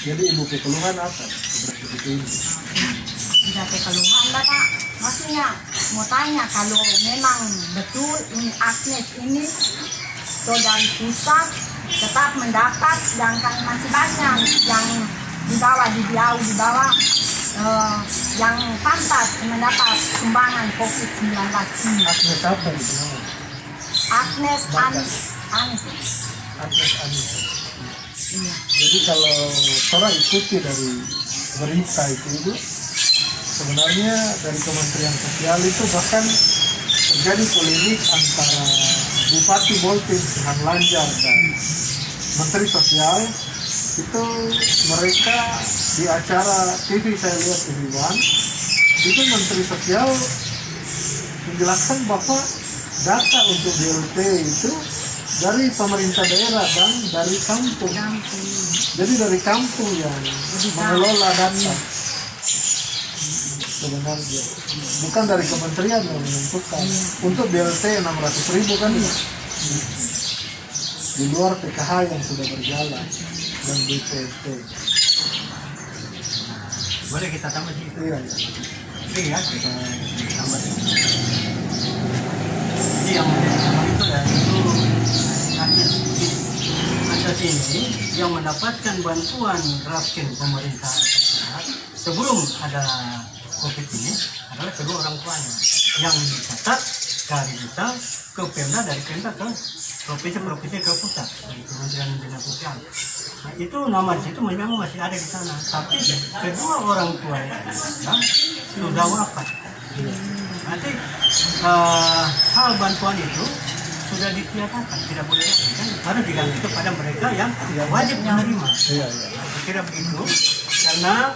Jadi ibu keluhan apa? Seperti ini. Tidak ada keluhan lah Pak. Maksudnya mau tanya kalau memang betul ini Agnes ini saudari pusat tetap mendapat, sedangkan masih banyak yang di bawah yang pantas mendapat sumbangan COVID-19 ini. Agnes apa itu? Agnes Anis. Agnes Anis. Iya. Jadi kalau orang ikuti dari berita itu sebenarnya dari Kementerian Sosial itu bahkan terjadi polemik antara Bupati Bolting dengan Lanjar dan Menteri Sosial. Itu mereka di acara TV, saya lihat TV One, itu Menteri Sosial menjelaskan bahwa data untuk BLT itu dari pemerintah daerah dan dari kampung. Jadi dari kampung yang mengelola data sebenarnya, bukan dari kementerian yang menentukan. Untuk BLT 600.000 kan di luar PKH yang sudah berjalan dan BPT. Boleh kita tambah sih? Iya. Iya, kita tambah. Jadi yang itu ya itu Agnes ini yang mendapatkan bantuan raskin pemerintah pusat sebelum ada COVID ini adalah kedua orang tuanya yang dicatat dari desa ke Pemda, dari Pemda ke provinsi ke pusat, dari Kementerian Dinas Sosial. Nah, itu nama di situ memang masih ada di sana, tapi kedua orang tua sudah wafat. Nanti hal bantuan itu sudah ditiadakan, tidak boleh lagi kan, harus diganti kepada mereka yang wajib menerima. Iya. Saya kira begitu, karena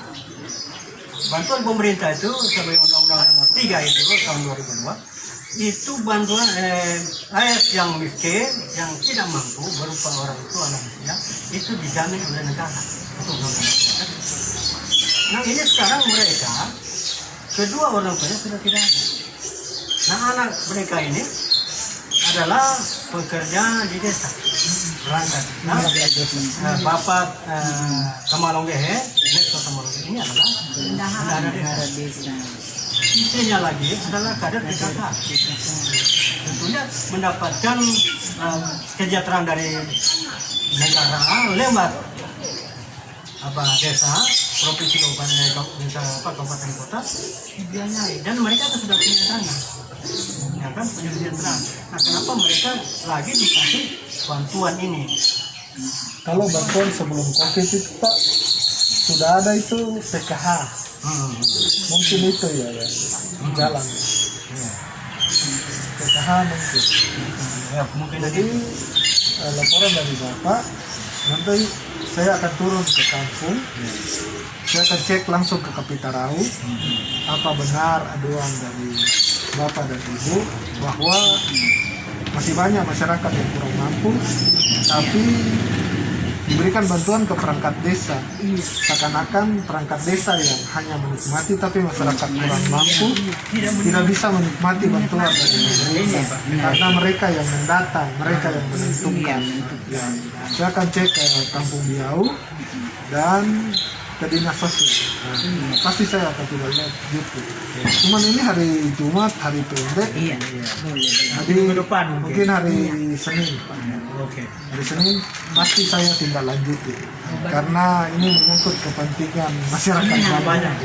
bantuan pemerintah itu sebagai Undang-Undang Nomor 3 itu tahun 2002 itu bantuan rakyat yang miskin yang tidak mampu berupa orang tua lansia itu dijamin oleh negara. Itu undang-undang. Nah ini sekarang mereka kedua orang tuanya sudah tidak ada. Nah anak mereka ini adalah pekerja di desa perangkat. Nah, Bapak Kamalonggehe, Next Kamalonggehe ini adalah bendahara desa. Istrinya lagi adalah kader PKK. Tentunya mendapatkan kesejahteraan dari negara lewat desa, provinsi, kabupaten kota dibiayai, dan mereka sudah punya dana, ya kan, punya kesejahteraan. Nah, kenapa mereka lagi dikasih bantuan ini? Kalau bantuan sebelum COVID itu Pak sudah ada itu PKH. Mungkin itu ya jalan. PKH mungkin. Ya, mungkin Jadi laporan dari Bapak, nanti saya akan turun ke kampung. Saya akan cek langsung ke Kapitarau apa benar aduan dari Bapak dan Ibu bahwa masih banyak masyarakat yang kurang mampu, tapi diberikan bantuan ke perangkat desa. Seakan-akan perangkat desa yang hanya menikmati, tapi masyarakat kurang mampu tidak bisa menikmati bantuan dari pemerintah karena mereka yang mendata, mereka yang menentukan. Ya, saya akan cek ke Kampung Biau dan ke Dinas Sosial. Nah, pasti saya akan tidak lihat YouTube. Cuman ini hari Jumat, hari pendek. Jadi mungkin hari Senin. Hari Senin pasti saya tindak lanjuti karena ini menyangkut kepentingan masyarakat banyak.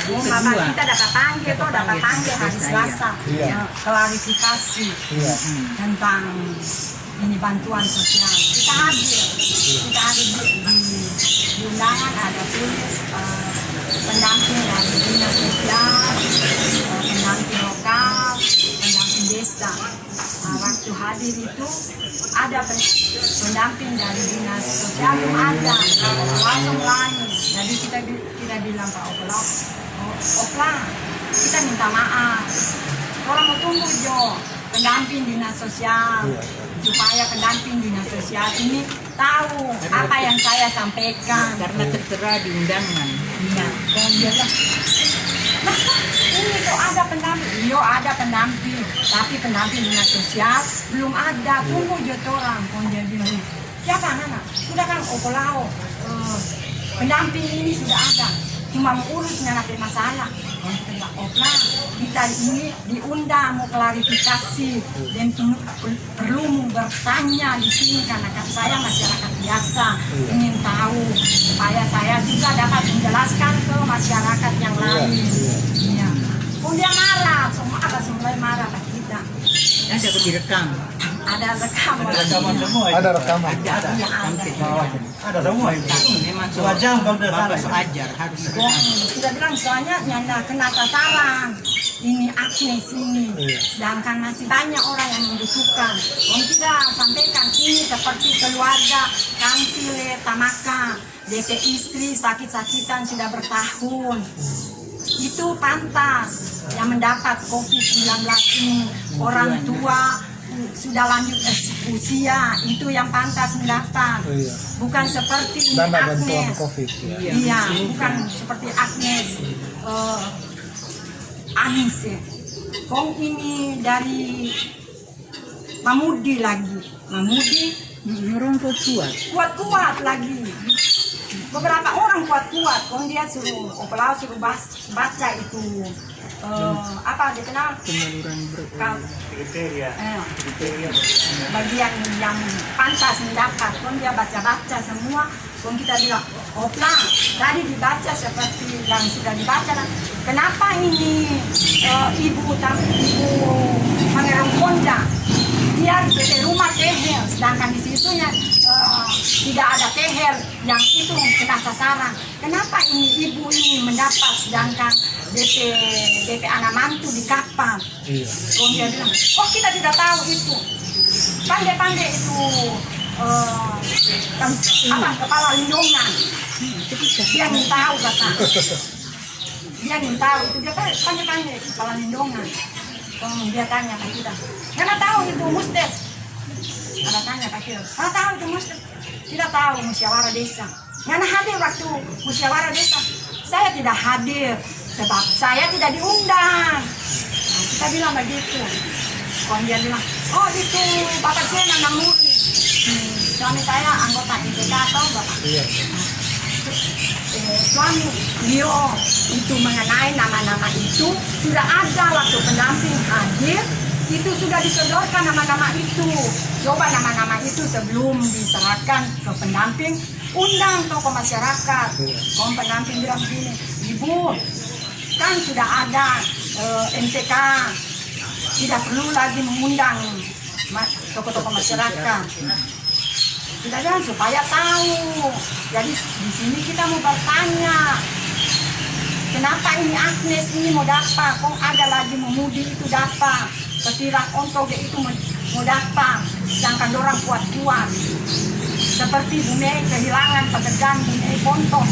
Bapak kita dapat panggil hari Selasa, klarifikasi tentang ini bantuan sosial. Kita hadir di undangan, ada tulis pendamping dari dinas sosial, pendamping lokal, pendamping desa. Waktu hadir itu ada pendamping dari dinas sosial belum ada, langsung lain. Jadi kita bilang Pak Opla, kita minta maaf. Orang mau tunggu pendamping dinas sosial, supaya pendamping dinas sosial ini tahu apa yang saya sampaikan karena tertera di undangan. Iya, ini kok ada pendamping, ada pendamping, tapi pendamping dinas sosial belum ada, tunggu orang. Kok dia bilang, siapa anak? Sudah kan Opolao, pendamping ini sudah ada, cuma mengurusnya nanti masalah. Opla kita ini diundang mau klarifikasi dan perlu mau bertanya di sini karena saya masyarakat biasa ingin tahu supaya saya juga dapat menjelaskan ke masyarakat yang lain. Iya. Oh dia marah, semua marah Pak kita. Nanti aku direkam. Ada rekam. Ada rekaman semua. Ada rekaman. Ada. Iya, ada. Ada semua itu. Memang Dua jam kalau tidak salah. Bapak ajar harus Oh, direkam. kita bilang soalnya nyanda kena sasaran ini Agnes ini, sedangkan masih banyak orang yang membutuhkan. Om tidak sampaikan ini seperti keluarga Kansile Tamaka, DP istri sakit-sakitan sudah bertahun. Itu pantas yang mendapat COVID-19 ini, orang tua sudah lanjut usia, itu yang pantas mendapat. Iya. Bukan seperti ini Dana bantuan Agnes. COVID. Ya. Iya, bukan seperti Agnes Anis ya. Kong ini dari Mamudi lagi. Mamudi Orang kuat. kuat lagi. Beberapa orang kuat. Kong dia suruh Opelau suruh baca itu apa dikenal Penyaluran Kriteria. bagian yang pantas mendapat. Kong dia baca semua. Kong kita bilang, Opla, tadi dibaca seperti yang sudah dibaca. Kenapa ini ibu Pangeran Konda dia di PT Rumah Teher, sedangkan di situnya tidak ada Teher yang itu kena sasaran. Kenapa ini ibu ini mendapat sedangkan DP anak mantu di kapal? Iya. Kong dia bilang, oh kita tidak tahu itu. Pandai-pandai itu kepala lindungan. Dia ingin tahu kata. Dia ingin tahu itu dia pandai-pandai kepala lindungan. Dia tanya ke kita, mana tahu itu Mustes? Ada tanya ke kita, mana tahu itu Mustes? Tidak tahu musyawarah desa. Mana hadir waktu musyawarah desa? Saya tidak hadir sebab saya tidak diundang. Nah, kita bilang begitu. Kalau dia bilang, oh itu Bapak Cena Namuri. Suami saya anggota IPK atau Bapak? Iya. Suami Leo itu mengenai nama-nama itu sudah ada waktu pendamping hadir, itu sudah disodorkan nama-nama itu. Coba nama-nama itu sebelum diserahkan ke pendamping, undang tokoh masyarakat. Kalau pendamping bilang begini, Ibu kan sudah ada MTK, tidak perlu lagi mengundang tokoh-tokoh masyarakat. Kita bilang supaya tahu. Jadi di sini kita mau bertanya, kenapa ini Agnes ini mau dapat? Kok ada lagi Memudi itu dapat? Ketirang Ontoge itu mau dapat? Sedangkan orang kuat-kuat. Seperti Bumei kehilangan pekerjaan, Bumei Pontok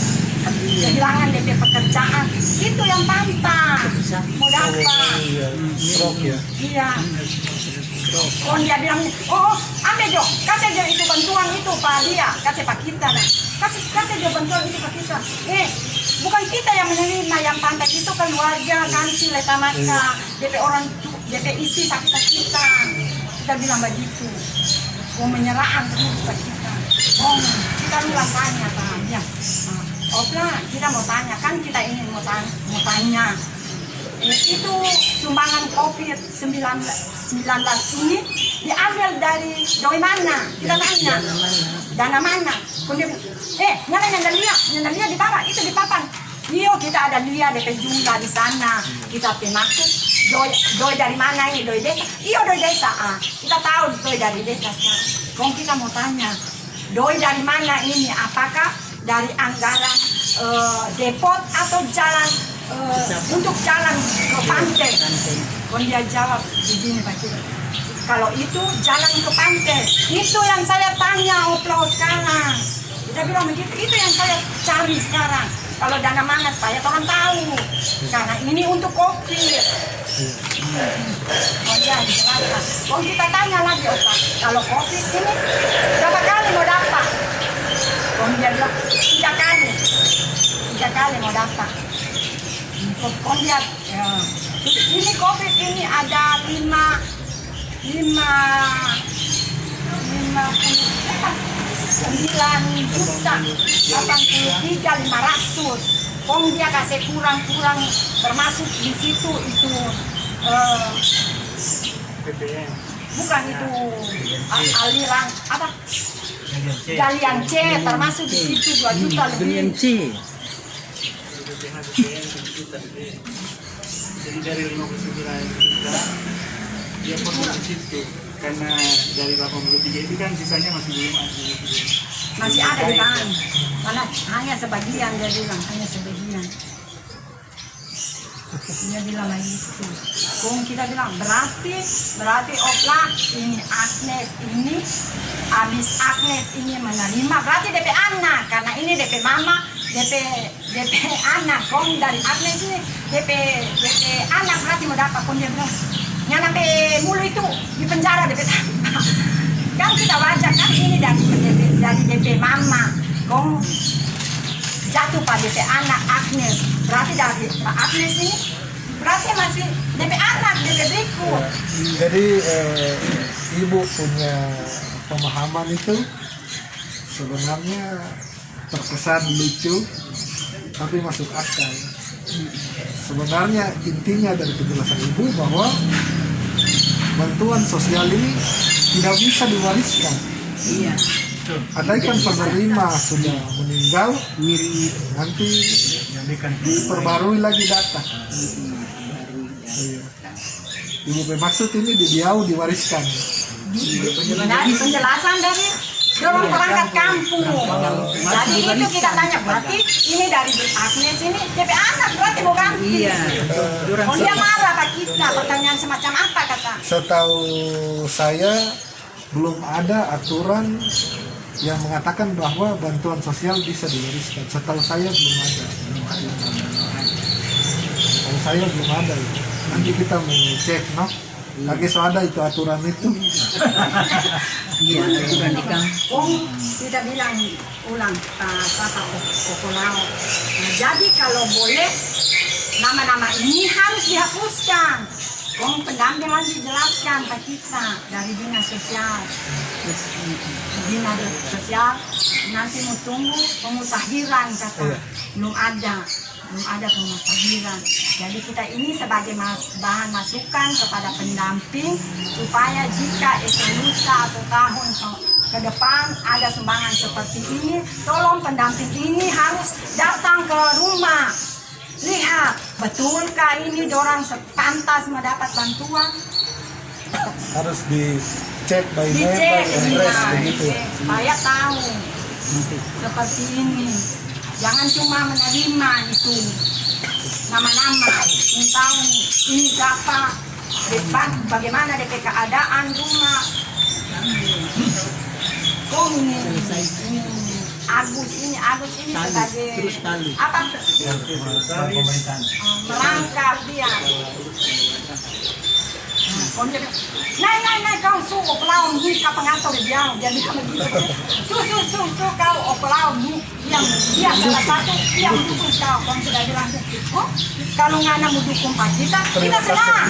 kehilangan DP pekerjaan. Itu yang pantas mau dapat. Iya. Stroke ya. Iya. Oh dia bilang, oh ambil Jo, kasih Jo itu bantuan itu Pak dia, kasih Pak kita nah. Kasih Jo bantuan itu Pak kita. Bukan kita yang menerima, yang pantas itu keluarga Kansile Tamaka, DP orang DP istri sakit-sakitan. Kita bilang begitu. Mau menyerahkan terus Pak kita. Oh kita bilang tanya Pak dia. Opla kita mau tanya, kan kita ingin mau tanya. Itu sumbangan COVID-19 ini diambil dari mana? Kita tanya. Dana mana? Kemudian, nyala lia di bawah, itu di papan. Iyo kita ada lia DP jumlah di sana. Kita maksud doi dari mana ini? Doi desa? Iyo doi desa. Kita tahu doi dari desa sekarang. Kong kita mau tanya, doi dari mana ini? Apakah dari anggaran depot atau jalan untuk jalan ke pantai? Kalau dia jawab begini Pak Cik, kalau itu jalan ke pantai, itu yang saya tanya Oplo sekarang. Kita bilang begitu, itu yang saya cari sekarang. Kalau dana mana supaya orang tahu, karena ini untuk COVID. Oh ya dijelaskan. Kalau kita tanya lagi Opa, kalau COVID ini berapa kali mau dapat? Kalau dia bilang 3 kali mau dapat. Kalau dia ini COVID ini ada 50 9.083.500. Kong dia kasih kurang-kurang termasuk di situ itu bukan itu aliran apa galian C termasuk di situ 2 juta Galian lebih. C. Jadi dari 59 juta dia potong di situ karena dari 83 itu kan sisanya masih belum ada. Masih ada di tangan. Mana hanya sebagian dia bilang, hanya sebagian. Dia bilang lagi itu. Kong kita bilang berarti oplak ini Agnes ini habis Agnes ini menerima berarti DP anak karena ini DP mama DP anak. Kong dari Agnes ini DP anak berarti mau dapat. Kong dia bilang nyana pe mulu itu di penjara DP tanpa. Kan kita baca kan ini dari DP mama. Kong jatuh pada DP anak Agnes berarti dari Agnes ini berarti masih DP anak DP berikut. Jadi ibu punya pemahaman itu sebenarnya terkesan lucu tapi masuk akal. Sebenarnya intinya dari penjelasan ibu bahwa bantuan sosial ini tidak bisa diwariskan. Iya. Andaikan penerima sudah meninggal, nanti diperbarui lagi data. Iya. Ibu bermaksud ini dibiau diwariskan. Dari penjelasan dari dorong perangkat kampung. Jadi itu kita tanya berarti ini dari Agnes ini DP anak berarti mau ganti. Iya. Oh dia marah Pak kita pertanyaan semacam apa kata? Setahu saya belum ada aturan yang mengatakan bahwa bantuan sosial bisa diwariskan. Setahu saya belum ada. Setahu saya belum ada. Nanti kita mau cek, no? Lagi so ada itu aturan itu. Iya, aturan di kampung. Kong kita bilang ulang kata Kokolao. Jadi kalau boleh nama-nama ini harus dihapuskan. Kong pendamping lagi jelaskan ke kita dari dinas sosial. Dinas sosial nanti mau tunggu pemutahiran kata. Belum ada pemutahiran. Jadi kita ini sebagai bahan masukan kepada pendamping supaya jika lusa atau tahun ke depan ada sumbangan seperti ini, tolong pendamping ini harus datang ke rumah. Lihat, betulkah ini dorang pantas mendapat bantuan? Harus dicek by name, by Dicek, address begitu. supaya tahu seperti ini. Jangan cuma menerima itu nama-nama, ingin tahu ini siapa, bagaimana DP keadaan rumah. Kok ini Agus ini sebagai terus tali. apa? Merangkap dia. Nay, kau su oplau ni ka pengantor dia bilang begitu. Su kau oplau ni yang dia salah satu yang mendukung kau. Kau sudah bilang, oh kalau ngana mendukung Pak kita senang,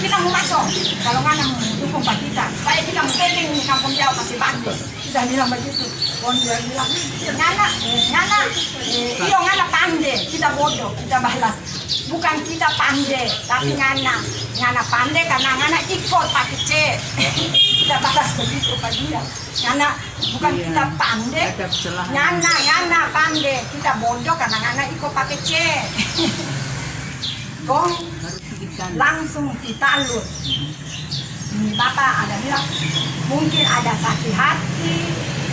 kita mau masuk. Kalau ngana mendukung Pak kita, supaya kita mengeneng di kampung jauh masih bagus. Sudah bilang begitu. Kau dia bilang, ngana pandai, kita bodoh, kita balas. Bukan kita pandai, tapi ngana pandai karena ngana ikut pakai C. Kita balas begitu Pak dia. Ngana bukan kita pandai, ngana pandai, kita bodoh karena ngana ikut pakai C. Kong langsung kita lut. Ini Bapak ada bilang mungkin ada sakit hati.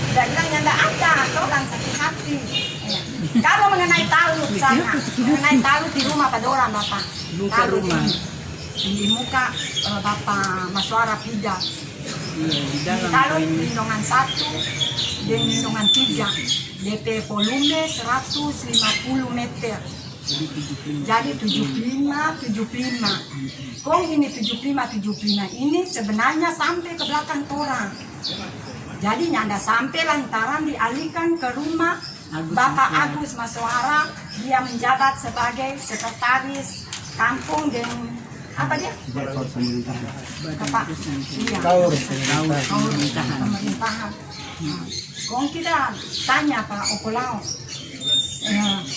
Tidak bilang nyanda ada, orang sakit hati. Kalau mengenai talut sana, mengenai talut di rumah pada orang Bapak. Muka rumah. Di muka Bapak Maswara Pida. Iya, di dalam Talut poin lindungan 1 dan lindungan 3. DP volume 150 meter. Jadi 75. Kong ini 75 ini sebenarnya sampai ke belakang orang. Jadi nyanda sampai lantaran dialihkan ke rumah Bapak Agus Maswara. Dia menjabat sebagai sekretaris kampung dan apa dia? Apa? Iya. Kaur. Pemerintahan. Kong kita tanya Pak Opolau,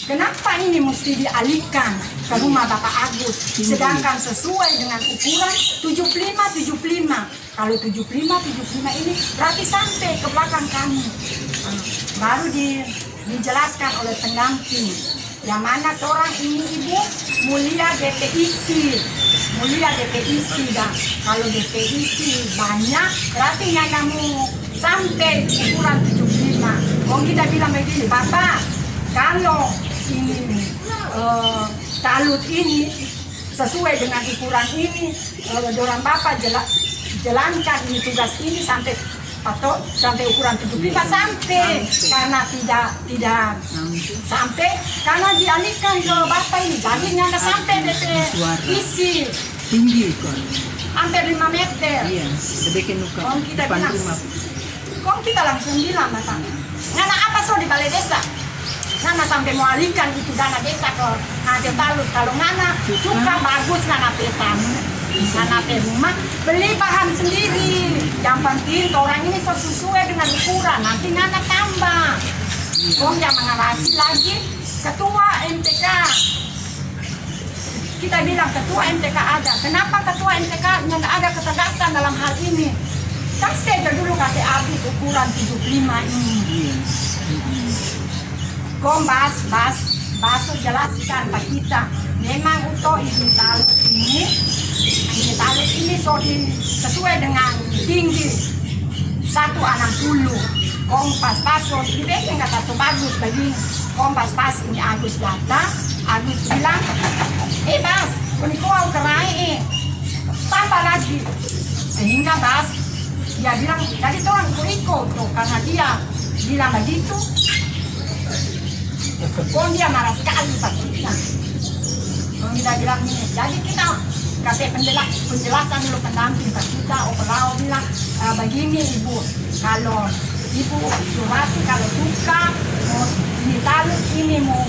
kenapa ini mesti dialihkan ke rumah Bapak Agus, sedangkan sesuai dengan ukuran 75. Kalau 75 ini berarti sampai ke belakang kami. Baru dijelaskan oleh pendamping, yang mana orang ini ibu mulia DPIC, dan kalau DPIC banyak berarti nyanamu sampai ukuran 75. Kong kita bilang begini, Bapak, kalau ini talut ini sesuai dengan ukuran ini, dorang Bapak jalankan ini tugas ini sampai atau sampai ukuran 75 sampai, karena tidak sampai karena dialihkan ke Bapak ini, jadi nyana sampai DP isi tinggi kan. hampir 5 meter. Iya, dibikin nuka Kong kita depan bilang, rumah. Kong kita langsung bilang Bapak, ngana apa so di balai desa? Ngana sampai mau alihkan itu dana desa ke Ade Talut. Kalau ngana suka bagus ngana petan, ngana rumah beli bahan sendiri. Yang penting orang ini sesuai dengan ukuran, nanti ngana tambah. Kong yang mengawasi lagi ketua MTK. Kita bilang ketua MTK ada. Kenapa ketua MTK nggak ada ketegasan dalam hal ini? Kasih aja dulu, kasih habis ukuran 75 ini. Kong bas jelaskan Pak kita. Memang untuk ini talut ini so sesuai dengan tinggi 160. Kong pas so dibikin kata so bagus begini. Kong pas ini Agus data, Agus bilang, Bas, kau kerai tambah lagi. Sehingga Bas dia bilang, jadi orang ikut tuh, karena dia bilang begitu. Kong dia marah sekali Pak kita. Kong kita bilang ini, jadi kita kasih penjelasan dulu pendamping Pak kita. Opolau bilang, begini Ibu, kalau Ibu Surati kalau suka mau ini talut ini mau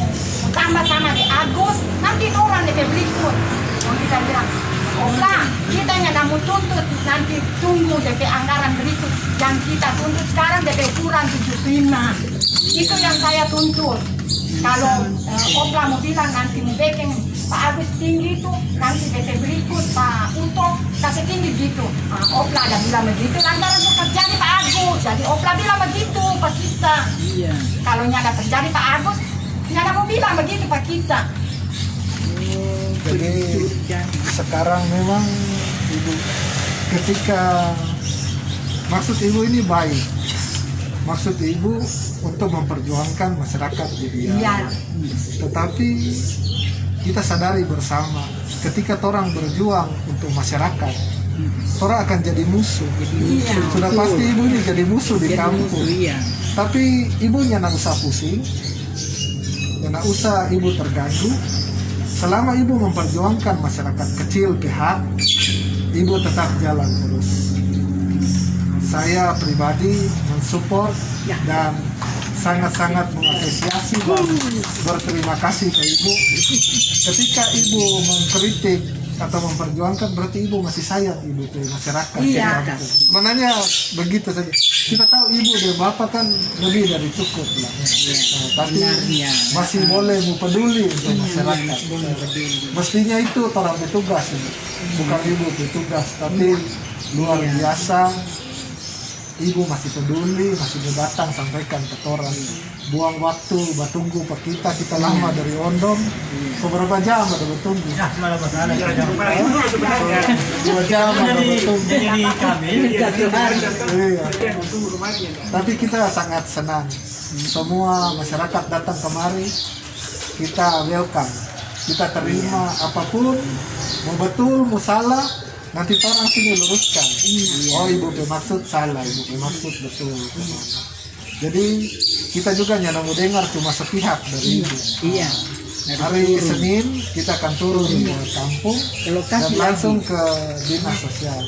tambah sama di Agus, nanti orang DP berikut. Kong kita bilang, Opla, kita nggak mau tuntut, nanti tunggu DP anggaran berikut. Yang kita tuntut sekarang DP ukuran 75. Itu yang saya tuntut. Kalau Opla mau bilang nanti mau bikin Pak Agus tinggi itu, nanti DP berikut Pak Uto kasih tinggi gitu. Opla ada bilang begitu, lantaran itu terjadi Pak Agus. Jadi Opla bilang begitu Pak kita. Iya. Kalau nyada terjadi Pak Agus, nyada mau bilang begitu Pak kita. Jadi sekarang memang ibu, ketika maksud ibu ini baik, maksud ibu untuk memperjuangkan masyarakat di Biak. Iya. Tetapi kita sadari bersama, ketika orang berjuang untuk masyarakat, orang akan jadi musuh. Iya. Sudah pasti ibu ini jadi musuh di kampung. Iya. Tapi ibunya nggak usah pusing, nggak usah ibu terganggu. Selama ibu memperjuangkan masyarakat kecil pihak, ibu tetap jalan terus. Saya pribadi mensupport dan sangat-sangat mengapresiasi dan berterima kasih ke ibu. Ketika ibu mengkritik atau memperjuangkan, berarti ibu masih sayang ibu ke masyarakat. Iya. Sebenarnya begitu saja. Kita tahu ibu dan bapak kan lebih dari cukup lah. Nah, tapi Benarnya. masih boleh mau peduli untuk masyarakat. Mestinya itu orang bertugas ini. Bukan ibu bertugas, tapi luar biasa. Ibu masih peduli, masih mau datang sampaikan ke orang. Buang waktu, bertunggu Pak kita lama dari Ondom. Beberapa jam ada bertunggu. Nah, malah masalah kita. 2 jam ada bertunggu. Jadi kami Iya. Tapi kita sangat senang. Semua masyarakat datang kemari, kita welcome. Kita terima apapun, mau betul, mau salah, nanti orang sini luruskan. Oh ibu bermaksud salah, ibu bermaksud betul. Jadi kita juga nyana mau dengar cuma sepihak dari ibu. Iya. Hari Senin kita akan turun di kampung dan langsung ke dinas sosial.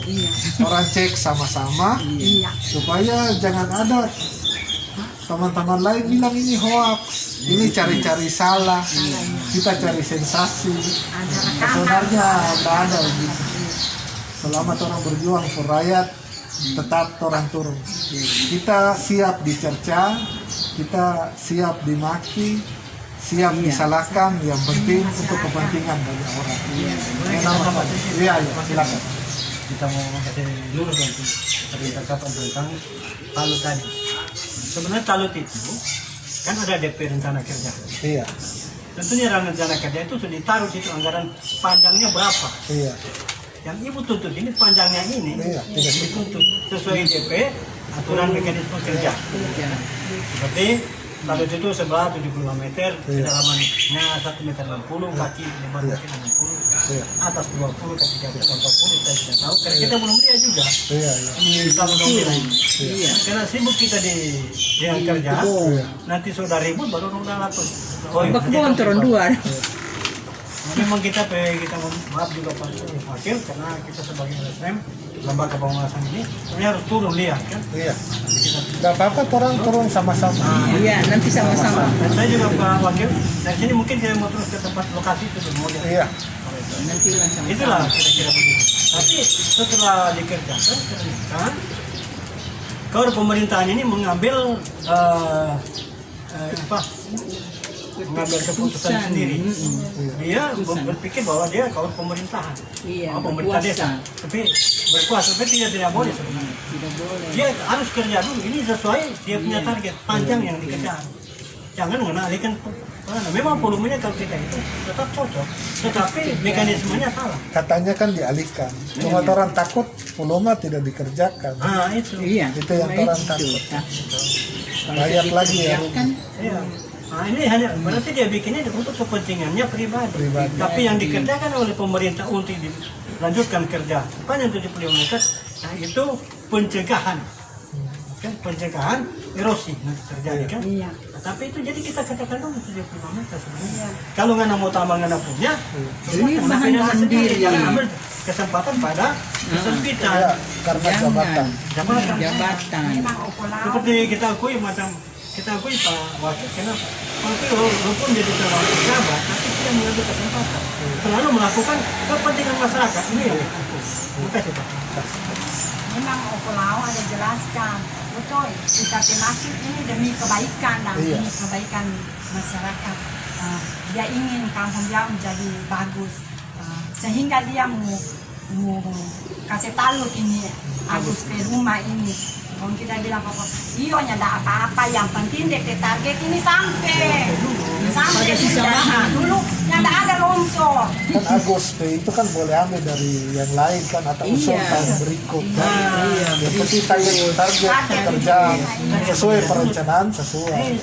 Orang cek sama-sama Iya. supaya jangan ada teman-teman lain bilang ini hoax, ini cari-cari salah, kita cari sensasi. Ada rekaman. Sebenarnya nggak ada begitu. Selama orang berjuang untuk rakyat, tetap orang turun. Kita siap dicerca, kita siap dimaki, siap disalahkan, yang penting untuk kepentingan banyak orang. Iya, silakan. Kita mau kasih lurus nanti perintahkan tentang talut tadi. Sebenarnya talut itu kan ada DP rencana kerja. Iya, Tentunya rencana kerja itu sudah ditaruh situ anggaran panjangnya berapa. iya, Yang ibu tuntut ini panjangnya ini iya, tidak dituntut sesuai DP aturan mekanisme kerja. Seperti talut itu sebelah 75 meter, kedalamannya 1,60 meter, kaki lebar kaki 60, iya, atas 20, kaki 40, saya tidak tahu. Karena kita belum lihat juga. iya, iya. Kita belum lihat. Iya. Karena sibuk kita di yang kerja, nanti sudah ribut baru udah lapor. Bakbon turun dua. Memang kita maaf juga Pak Wakil karena kita sebagai LSM lembaga pengawasan ini sebenarnya harus turun lihat kan. Iya. Gak apa-apa, turun sama-sama. Iya, nanti sama-sama. Dan saya juga Pak Wakil dari sini mungkin saya mau terus ke tempat lokasi itu mau lihat. Iya. Nanti lah sama-sama. Itulah kira-kira begitu. Tapi setelah dikerjakan ternyata kalau pemerintahan ini mengambil mengambil keputusan sendiri. Dia berpikir bahwa dia kawan pemerintahan, Iya, pemerintah desa, berkuasa. tapi berkuasa, tapi tidak boleh sebenarnya. Tidak boleh. Dia harus kerja dulu. Ini sesuai dia punya target panjang yang dikerjakan. Jangan mengalihkan. Memang volumenya kalau kita itu tetap cocok, tetapi mekanismenya salah. Katanya kan dialihkan. Cuma orang takut volume tidak dikerjakan. Nah itu. Iya. Itu yang orang takut. Bayar lagi ya. Kan Iya. Nah ini hanya berarti dia bikinnya untuk kepentingannya pribadi. Tapi yang dikerjakan oleh pemerintah untuk dilanjutkan kerja panjang 75 meter, nah itu pencegahan, kan pencegahan erosi nanti terjadi kan. Iya. Nah, tapi itu jadi kita katakan dulu 75 meter sebenarnya. Iya. Kalau nggak mau tambang nggak punya, Ini bahan-bahan diri. jangan ambil kesempatan pada kesempitan. Ya, karena jabatan. jabatan. Memang Opolau. Seperti kita akui macam kita akui Pak Wakil, kenapa? Wakil walaupun jadi seorang pejabat, tapi dia mengambil kesempatan selalu melakukan kepentingan masyarakat. Ini yang terima kasih Pak. Memang Opolau ada jelaskan, betul. Kita masuk ini demi kebaikan dan Iya. demi kebaikan masyarakat. Dia ingin kampung dia menjadi bagus, sehingga dia mau kasih talut ini Agus ke rumah ini. Kalau kita bilang apa, iya ada apa-apa, yang penting DP target ini sampai sisa bahan. dulu yang ada longsor. Kan Agus itu kan boleh ambil dari yang lain kan atau usul Iya. tahun berikut. Iya, Yang penting target pekerjaan sesuai perencanaan sesuai.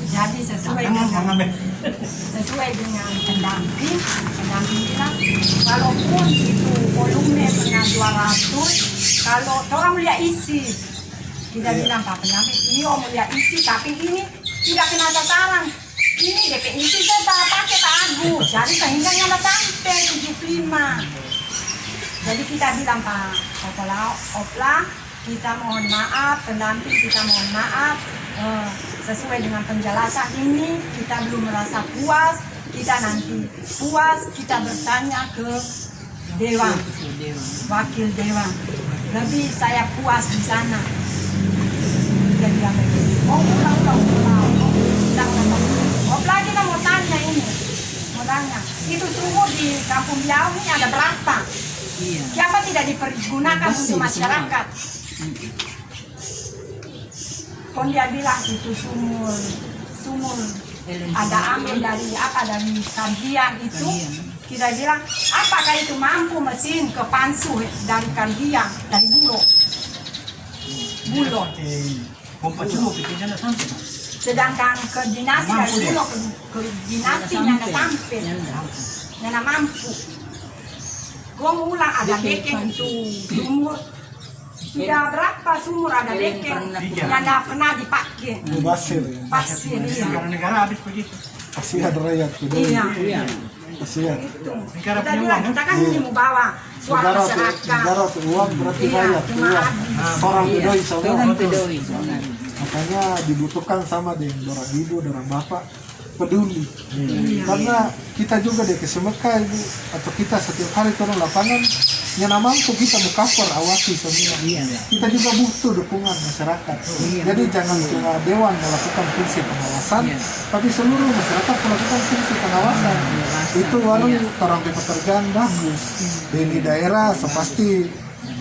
Jadi sesuai dengan pendamping bilang walaupun itu volume punya 200, kalau orang mulia isi kita bilang Pak pendamping iya mulia isi, tapi ini tidak kena sasaran, ini DP isi saya pakai Pak Agus, jadi sehingga nyala sampai 75. Jadi kita bilang Pak Opla, kita mohon maaf, pendamping kita mohon maaf, sesuai dengan penjelasan ini kita belum merasa puas, kita nanti puas kita bertanya ke Dewan, wakil Dewan, lebih saya puas di sana. Dia bilang begitu, Opla kita mau tanya ini, mau tanya, itu sungguh di Kampung Biau ini ada berapa? Iya. Siapa tidak dipergunakan untuk masyarakat? Kon dia bilang itu sumur ada ambil dari kajian itu. Kita bilang apakah itu mampu mesin ke pansu dari kajian dari bulog. Pompa cuma bikinnya sampai. Sedangkan ke dinasti dari bulog ke dinastinya nggak sampai, nggak mampu. Gua ulang ada dekeng itu sumur. Sudah berapa sumur ada dekeng yang tidak pernah dipakai. Pasir ya. Pasir iya. Negara habis begitu. Kasihan rakyat gitu. Iya. Iya. kasihan. Itu. Negara Kita punya juga, uang, kita kan ini mau bawa suara Negara masyarakat. tuh uang berarti Iya, banyak cuma uang. habis. Orang Iya, bedoi semua. orang pedoi semua. Makanya dibutuhkan sama dengan orang ibu, orang bapak peduli. Karena kita juga deh kesemeka ibu atau kita setiap hari turun lapangan yang mampu kita mau cover awasi semua. Iya. Kita juga butuh dukungan masyarakat. Jadi jangan cuma dewan melakukan fungsi pengawasan, Iya. tapi seluruh masyarakat melakukan fungsi pengawasan. Itu walau orang pekerjaan bagus. Di daerah sepasti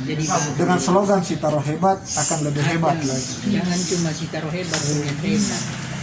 Jadi dengan slogan si taruh hebat akan lebih hebat lagi. jangan cuma si taruh hebat, punya hebat.